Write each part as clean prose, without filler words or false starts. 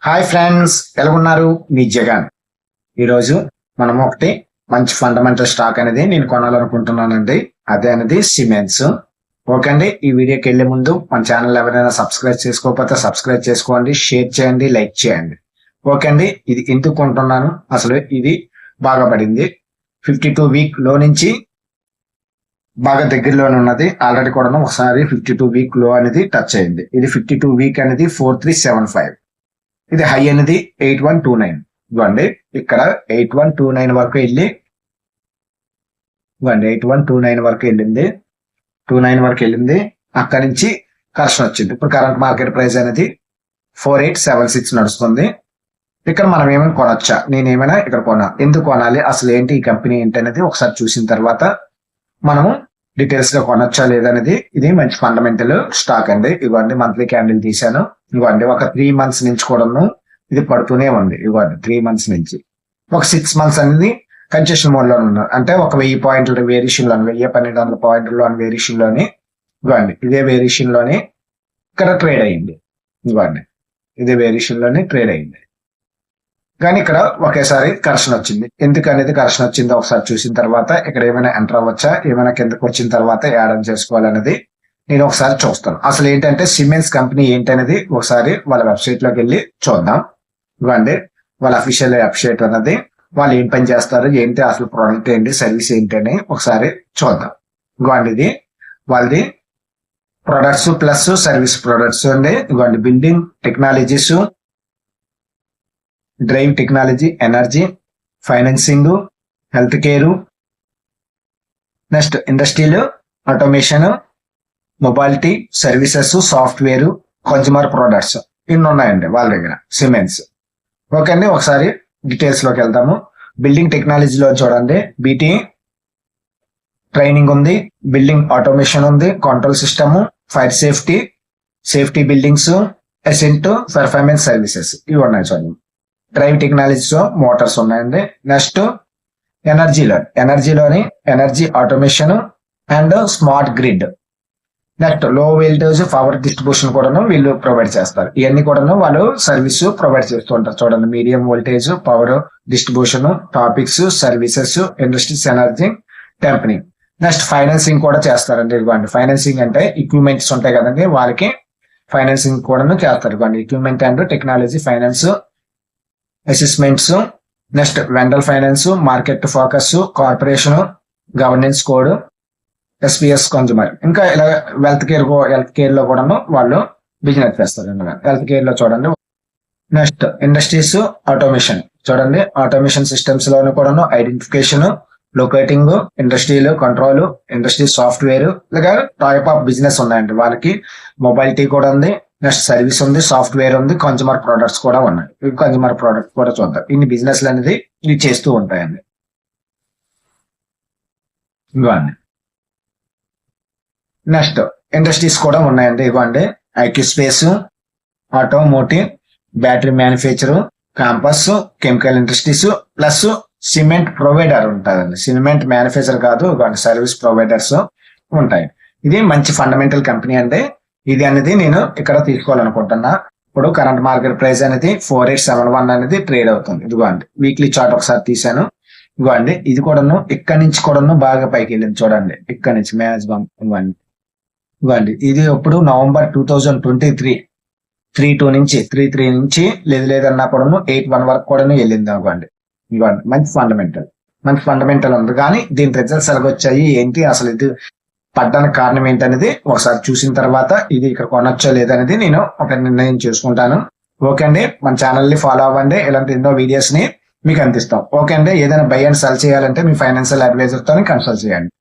Hi friends, ఎలా ఉన్నారు? మీ జగన్. ఈరోజు మనం ఒకటి మంచి ఫండమెంటల్ స్టాక్ అనేది నేను కొనాలనుకుంటున్నానండి. అదే అనేది సిమెంట్స్. ఓకే అండి, ఈ వీడియోకి వెళ్లే ముందు మన ఛానల్ ఎవరైనా సబ్స్క్రైబ్ చేసుకోకపోతే సబ్స్క్రైబ్ చేసుకోండి, షేర్ చేయండి, లైక్ చేయండి. ఓకే అండి, ఇది ఎందుకు కొంటున్నాను, అసలు ఇది బాగా పడింది. 52 వీక్ లో నుంచి బాగా దగ్గరలోనే ఉన్నది. ఆల్రెడీ కూడా ఒకసారి 52 వీక్ లో అనేది టచ్ అయింది. ఇది 52 వీక్ అనేది 4375. ఇది హై అనేది 8129. ఇవ్వండి, ఇక్కడ 8129 వరకు వెళ్ళి ఇవ్వండి 8129 వరకు వెళ్ళింది. 29 వరకు వెళ్ళింది. అక్కడి నుంచి కరెక్షన్ వచ్చింది. ఇప్పుడు కరెంట్ మార్కెట్ ప్రైస్ అనేది 4876 నడుస్తుంది. ఇక్కడ మనం ఏమైనా కొనొచ్చా, నేనేమైనా ఇక్కడ ఎందుకు కొనాలి, అసలు ఏంటి ఈ కంపెనీ ఏంటి అనేది ఒకసారి చూసిన తర్వాత మనము డీటెయిల్స్ గా కొనొచ్చా లేదనేది. ఇది మంచి ఫండమెంటల్ స్టాక్ అండి. ఇవ్వండి, మంత్లీ క్యాండిల్ తీసాను. ఇవ్వండి, ఒక 3 months నుంచి కూడా ఇది పడుతూనే ఉంది. ఇవ్వండి, 3 months నుంచి. ఒక 6 months అనేది కన్సెషన్ మోడ్ లో ఉన్నారు. అంటే ఒక 1000 పాయింట్ల వేరియేషన్ లో 1200 పాయింట్ల వేరియేషన్ లోని ఇవ్వండి, ఇదే వేరియేషన్ లోని ఇక్కడ ట్రేడ్ అయింది. ఇవ్వండి, ఇదే వేరియేషన్ లోని ట్రేడ్ అయింది. కానీ ఇక్కడ ఒకేసారి కరెక్షన్ వచ్చింది. ఎందుకు అనేది కరెక్షన్ వచ్చిందో ఒకసారి చూసిన తర్వాత ఇక్కడ ఏమైనా ఎంటర్ అవ్వచ్చా, ఏమైనా కిందకు వచ్చిన తర్వాత యాడ్ ఆన్ చేసుకోవాలనేది నేను ఒకసారి చూస్తాను. అసలు ఏంటంటే సిమెంట్స్ కంపెనీ ఏంటనేది ఒకసారి వాళ్ళ వెబ్సైట్ లోకి వెళ్ళి చూద్దాం. ఇవ్వండి, వాళ్ళ అఫీషియల్ వెబ్సైట్ అన్నది, వాళ్ళు ఏం పని చేస్తారు, ఏంటి అసలు ప్రోడక్ట్ ఏంటి, సర్వీస్ ఏంటి అని ఒకసారి చూద్దాం. ఇవ్వండి, ఇది వాళ్ళది ప్రొడక్ట్స్ ప్లస్ సర్వీస్ ప్రొడక్ట్స్ అండి. ఇవ్వండి, building technologies, drive technology, energy, financing, health care, next industrial automation, mobility services, software, consumer products, ఇన్ని ఉన్నాయండి వాళ్ళ దగ్గర సిమెంట్స్. ఓకే అండి, ఒకసారి డీటెయిల్స్ లోకి వెళ్దాము. బిల్డింగ్ టెక్నాలజీలో చూడండి, బీటీ ట్రైనింగ్ ఉంది, బిల్డింగ్ ఆటోమేషన్ ఉంది, control system, fire safety, safety buildings, asset performance services, ఇవి ఉన్నాయి చూడండి. డ్రైవ్ టెక్నాలజీస్ మోటార్స్ ఉన్నాయండి. నెక్స్ట్ ఎనర్జీలోని energy automation and smart grid. Next low voltage power distribution కూడా వీళ్ళు ప్రొవైడ్ చేస్తారు. ఇవన్నీ కూడా వాళ్ళు సర్వీస్ ప్రొవైడ్ చేస్తూ ఉంటారు. చూడండి, medium voltage, power distribution, topics, services, industries, energy, company. Next financing కూడా చేస్తారండి. ఇవ్వండి, ఫైనాన్సింగ్ అంటే ఎక్విప్మెంట్స్ ఉంటాయి కదండి, వాళ్ళకి ఫైనాన్సింగ్ కూడా చేస్తారు. ఇవ్వండి, equipment and technology finance, assessments, next vendor finance, market focus, corporation, governance code, SPS consumer. ఇంకా ఇలా హెల్త్ కేర్ లో కూడా వాళ్ళు బిజినెస్ చేస్తారు. హెల్త్ కేర్ లో చూడండి. నెక్స్ట్ ఇండస్ట్రీస్ ఆటోమేషన్ చూడండి, ఆటోమేషన్ సిస్టమ్స్ లోను కూడా identification, locating, industrial control, industry software, ఇలాగా టైప్ ఆఫ్ బిజినెస్ ఉన్నాయండి. వాళ్ళకి మొబైలిటీ కూడా ఉంది, నెక్స్ట్ సర్వీస్ ఉంది, సాఫ్ట్వేర్ ఉంది, కన్జ్యూమర్ ప్రొడక్ట్స్ కూడా ఉన్నాయి. కన్జ్యూమర్ ప్రొడక్ట్స్ కూడా చూద్దాం. ఇన్ని బిజినెస్లు అనేది ఇవి చేస్తూ ఉంటాయండి. ఇవ్వండి, నెక్స్ట్ ఇండస్ట్రీస్ కూడా ఉన్నాయండి. ఇవ్వండి, IQ space, automotive, battery manufacture, campus, chemical industries, plus cement provider ఉంటుందండి. సిమెంట్ మ్యానుఫ్యాక్చర్ కాదు, ఇవ్వండి సర్వీస్ ప్రొవైడర్స్ ఉంటాయి. ఇది మంచి ఫండమెంటల్ కంపెనీ అండి. ఇది అనేది నేను ఇక్కడ తీసుకోవాలనుకుంటున్నా. ఇప్పుడు కరెంట్ మార్కెట్ ప్రైస్ అనేది 4871 అనేది ట్రేడ్ అవుతుంది. ఇదిగోండి, వీక్లీ చార్ట్ ఒకసారి తీసాను. ఇవ్వండి, ఇది కూడాను ఇక్కడ నుంచి కూడాను బాగా పైకి వెళ్ళింది. చూడండి, ఇక్కడ నుంచి మ్యాక్సిమం ఇవ్వండి, ఇది ఇప్పుడు నవంబర్ 2023 32 నుంచి 33 నుంచి లేదన్నా కూడాను 81 వరకు కూడా వెళ్ళింది. ఇవ్వండి, మంచి ఫండమెంటల్ ఉంది. కానీ దీని రిజల్ట్స్ ఎలాగొచ్చాయి, ఏంటి అసలు ఇది పడ్డానికి కారణం ఏంటనేది ఒకసారి చూసిన తర్వాత ఇది ఇక్కడ కొనొచ్చో లేదనేది నేను ఒక నిర్ణయం చేసుకుంటాను. ఓకే అండి, మన ఛానల్ ని ఫాలో అవ్వండి. ఇలాంటి ఎన్నో వీడియోస్ ని మీకు అందిస్తాం. ఓకే అండి, ఏదైనా బై అండ్ సెల్ చేయాలంటే మీ ఫైనాన్షియల్ అడ్వైజర్ తో కన్సల్ట్ చేయండి.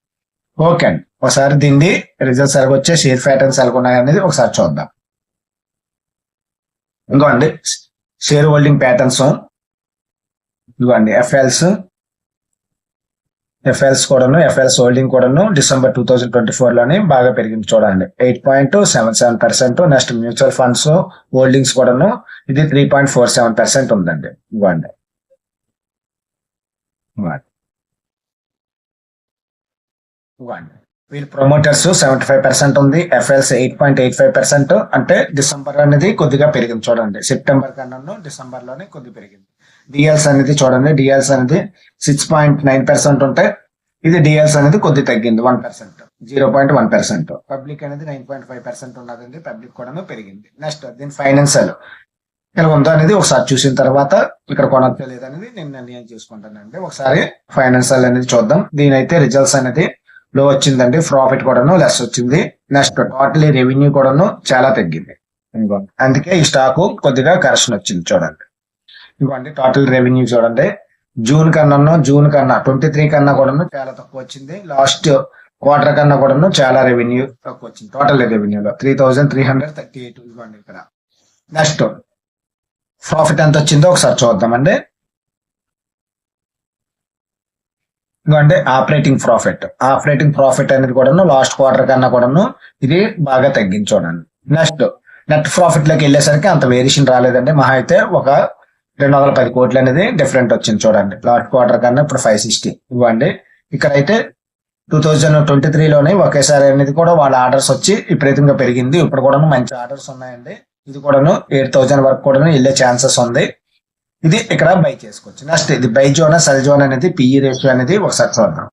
ఓకే అండి, ఒకసారి దీన్ని రిజల్ట్స్ ఎలాగొచ్చే, షేర్ ప్యాటర్న్స్ ఎలాగున్నాయి అనేది ఒకసారి చూద్దాం. ఇంకోండి, షేర్ హోల్డింగ్ ప్యాటర్న్స్ ఇవ్వండి, ఎఫ్ఎల్స్ కూడాను, ఎఫ్ఎల్స్ హోల్డింగ్ కూడాను డిసెంబర్ 2024 లోనే బాగా పెరిగింది. చూడండి, 8.77%. నెక్స్ట్ మ్యూచువల్ ఫండ్స్ హోల్డింగ్స్ కూడాను ఇది 3.47% ఉందండి. ఇవ్వండి, వీళ్ళు ప్రమోటర్స్ 75% ఉంది, ఎఫ్ఎల్స్ 8.85%. అంటే డిసెంబర్ అనేది కొద్దిగా పెరిగింది చూడండి, సెప్టెంబర్ కన్నా డిసెంబర్ లోనే కొద్దిగా పెరిగింది. డిఎల్స్ అనేది చూడండి, డిఎల్స్ అనేది 6.9% ఉంటే ఇది డిఎల్స్ అనేది కొద్దిగా తగ్గింది 1%, 0.1%. పబ్లిక్ అనేది 9.5% ఉన్నదండి, పబ్లిక్ కూడా పెరిగింది. నెక్స్ట్ దీని ఫైనాన్షియల్ ఇలా ఉందో అనేది ఒకసారి చూసిన తర్వాత ఇక్కడ కొనొచ్చా లేదనేది నేను నిర్ణయం చేసుకుంటానండి. ఒకసారి ఫైనాన్షియల్ అనేది చూద్దాం. దీని అయితే రిజల్ట్స్ అనేది లో వచ్చిందండి, ప్రాఫిట్ కూడాను లెస్ వచ్చింది. నెక్స్ట్ టోటల్ రెవెన్యూ కూడాను చాలా తగ్గింది, అందుకే ఈ స్టాక్ కొద్దిగా కరెక్షన్ వచ్చింది చూడండి. ఇవ్వండి టోటల్ రెవెన్యూ చూడండి, జూన్ కన్నా 23 కన్నా కూడాను చాలా తక్కువ వచ్చింది. లాస్ట్ క్వార్టర్ కన్నా కూడాను చాలా రెవెన్యూ తక్కువ వచ్చింది. టోటల్ రెవెన్యూలో 3338 ఇవ్వండి ఇక్కడ. నెక్స్ట్ ప్రాఫిట్ ఎంత వచ్చిందో ఒకసారి చూద్దామండి. ఇవ్వండి ఆపరేటింగ్ ప్రాఫిట్ అనేది కూడాను లాస్ట్ క్వార్టర్ కన్నా కూడాను ఇది బాగా తగ్గింది చూడండి. నెక్స్ట్ నెట్ ప్రాఫిట్ లోకి వెళ్ళేసరికి అంత వేరియేషన్ రాలేదండి, మహా అయితే ఒక 210 కోట్లు అనేది డిఫరెంట్ వచ్చింది చూడండి. లాస్ట్ క్వార్టర్ కన్నా ఇప్పుడు 560 ఇవ్వండి. ఇక్కడైతే 2023లోనే ఒకేసారి అనేది కూడా వాళ్ళ ఆర్డర్స్ వచ్చి విపరీతంగా పెరిగింది. ఇప్పుడు కూడా మంచి ఆర్డర్స్ ఉన్నాయండి. ఇది కూడాను 8000 వరకు కూడా వెళ్ళే ఛాన్సెస్ ఉంది. ఇది ఇక్కడ బై చేసుకోవచ్చు. నెక్స్ట్ ఇది బై జోన్ సెల్ జోన్ అనేది పిఈ రేషియో అనేది ఒకసారి చూద్దాం.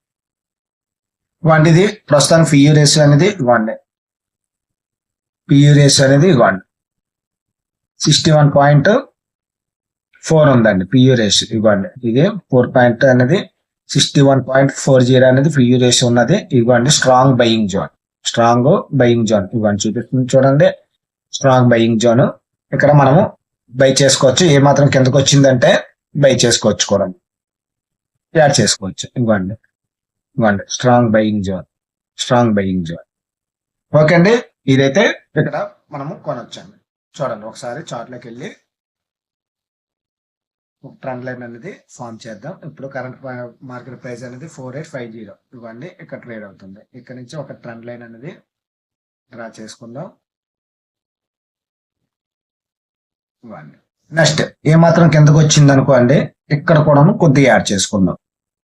ఇవ్వండి ఇది ప్రస్తుతం పిఈ రేషియో అనేది ఇవ్వండి, పిఈ రేషియో అనేది ఇవ్వండి 61.4 ఉందండి పిఈ రేషియో. ఇవ్వండి ఇది 4 అనేది 61.40 అనేది పిఈ రేషియో ఉన్నది. ఇవ్వండి స్ట్రాంగ్ బయింగ్ జోన్ ఇవ్వండి చూపిస్తుంది చూడండి, స్ట్రాంగ్ బయింగ్ జోన్. ఇక్కడ మనము బై చేసుకోవచ్చు, ఏ మాత్రం కిందకు వచ్చిందంటే బై చేసుకోవచ్చు కూడా, యాడ్ చేసుకోవచ్చు. ఇవ్వండి స్ట్రాంగ్ బయింగ్ జోన్. ఓకే అండి, ఇదైతే ఇక్కడ మనము కొనొచ్చండి. చూడండి ఒకసారి చార్ట్ లోకి వెళ్ళి ఒక ట్రెండ్ లైన్ అనేది ఫామ్ చేద్దాం. ఇప్పుడు కరెంట్ మార్కెట్ ప్రైస్ అనేది 4850 ఇవ్వండి ఇక్కడ ట్రేడ్ అవుతుంది. ఇక్కడ నుంచి ఒక ట్రెండ్ లైన్ అనేది డ్రా చేసుకుందాం. ఇవ్వండి నెక్స్ట్ ఏ మాత్రం కిందకు వచ్చింది అనుకోండి, ఇక్కడ కూడాను కొద్దిగా యాడ్ చేసుకుందాం.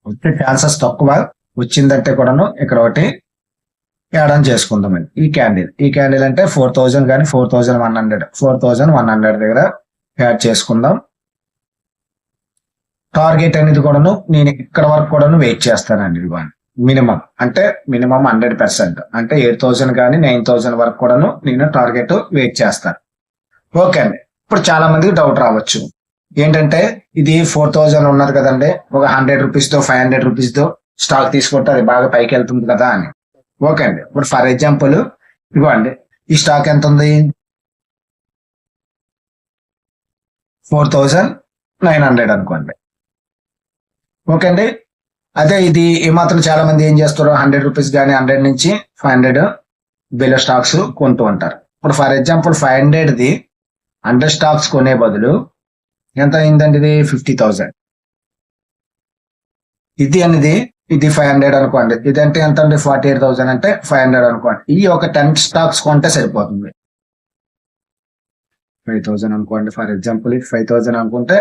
వచ్చే ఛాన్సెస్ తక్కువ, వచ్చిందంటే కూడాను ఇక్కడ ఒకటి యాడ్ ఆన్ చేసుకుందామండి. ఈ క్యాండిల్ అంటే 4000 కానీ 4100 దగ్గర యాడ్ చేసుకుందాం. టార్గెట్ అనేది కూడాను నేను ఇక్కడ వరకు కూడాను వెయిట్ చేస్తానండి. ఇవ్వండి మినిమం 100%, అంటే 8000 కానీ 9000 వరకు కూడాను నేను టార్గెట్ వెయిట్ చేస్తాను. ఓకే అండి, ఇప్పుడు చాలా మందికి డౌట్ రావచ్చు, ఏంటంటే ఇది 4000 ఉన్నది కదండి, ఒక 100 రూపీస్తో 500 రూపీస్తో స్టాక్ తీసుకుంటే అది బాగా పైకి వెళ్తుంది కదా అని. ఓకే అండి, ఇప్పుడు ఫర్ ఎగ్జాంపుల్ ఇవ్వండి ఈ స్టాక్ ఎంత ఉంది, 4900 అనుకోండి. ఓకే అండి, అదే ఇది ఏమాత్రం చాలా మంది ఏం చేస్తారు, 100 రూపీస్ కానీ 100 నుంచి 500 బిలో స్టాక్స్ కొంటూ ఉంటారు. ఇప్పుడు ఫర్ ఎగ్జాంపుల్ 500ది 100 స్టాక్స్ కొనే బదులు ఎంత అయిందండి, ఇది 50,000. ఇది 500 అనుకోండి, ఇదంటే ఎంత అండి 48,000, అంటే 500 అనుకోండి. ఈ ఒక 10 స్టాక్స్ కొంటే సరిపోతుంది. 5,000 అనుకోండి, ఫర్ ఎగ్జాంపుల్ 5,000 అనుకుంటే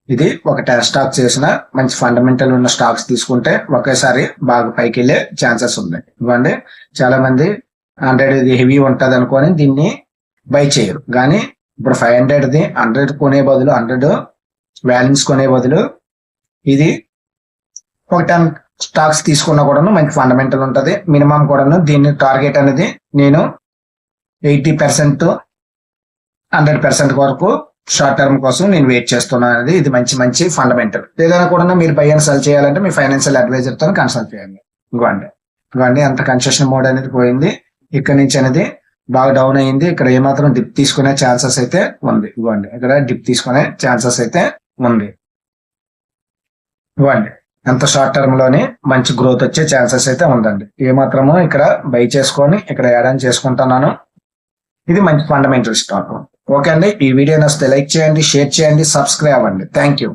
ఇది ఒక 10 స్టాక్స్ చేసిన మంచి ఫండమెంటల్ ఉన్న స్టాక్స్ తీసుకుంటే ఒకేసారి బాగా పైకి వెళ్ళే ఛాన్సెస్ ఉన్నాయి. ఇవ్వండి చాలా మంది 100 ఇది హెవీ ఉంటది అనుకొని దీన్ని బై చేయరు, కానీ ఇప్పుడు 500ది 100 కొనే బదులు 100 వాల్యూమ్స్ కొనే బదులు ఇది ఒక 10 స్టాక్స్ తీసుకున్నా కూడాను మంచి ఫండమెంటల్ ఉంటది. మినిమం కూడాను దీన్ని టార్గెట్ అనేది నేను 80% 100% వరకు షార్ట్ టర్మ్ కోసం నేను వెయిట్ చేస్తున్నాను అనేది. ఇది మంచి ఫండమెంటల్. ఏదైనా కూడా మీరు బై అండ్ సెల్ చేయాలంటే మీ ఫైనాన్షియల్ అడ్వైజర్ తో కన్సల్ట్ చేయండి. ఇవ్వండి అంత కన్సెషన్ మోడ్ అనేది పోయింది. ఇక్కడ నుంచి అనేది బాగా డౌన్ అయ్యింది. ఇక్కడ ఏమాత్రం డిప్ తీసుకునే ఛాన్సెస్ అయితే ఉంది. ఇవ్వండి ఇక్కడ డిప్ తీసుకునే ఛాన్సెస్ అయితే ఉంది. ఇవ్వండి ఎంత షార్ట్ టర్మ్ లోనే మంచి గ్రోత్ వచ్చే ఛాన్సెస్ అయితే ఉందండి. ఏమాత్రము ఇక్కడ బై చేసుకొని ఇక్కడ యాడ్ ఆన్ చేసుకుంటున్నాను. ఇది మంచి ఫండమెంటల్ స్టాక్. ఓకే అండి, ఈ వీడియో నచ్చితే లైక్ చేయండి, షేర్ చేయండి, సబ్స్క్రైబ్ అవ్వండి. Thank you.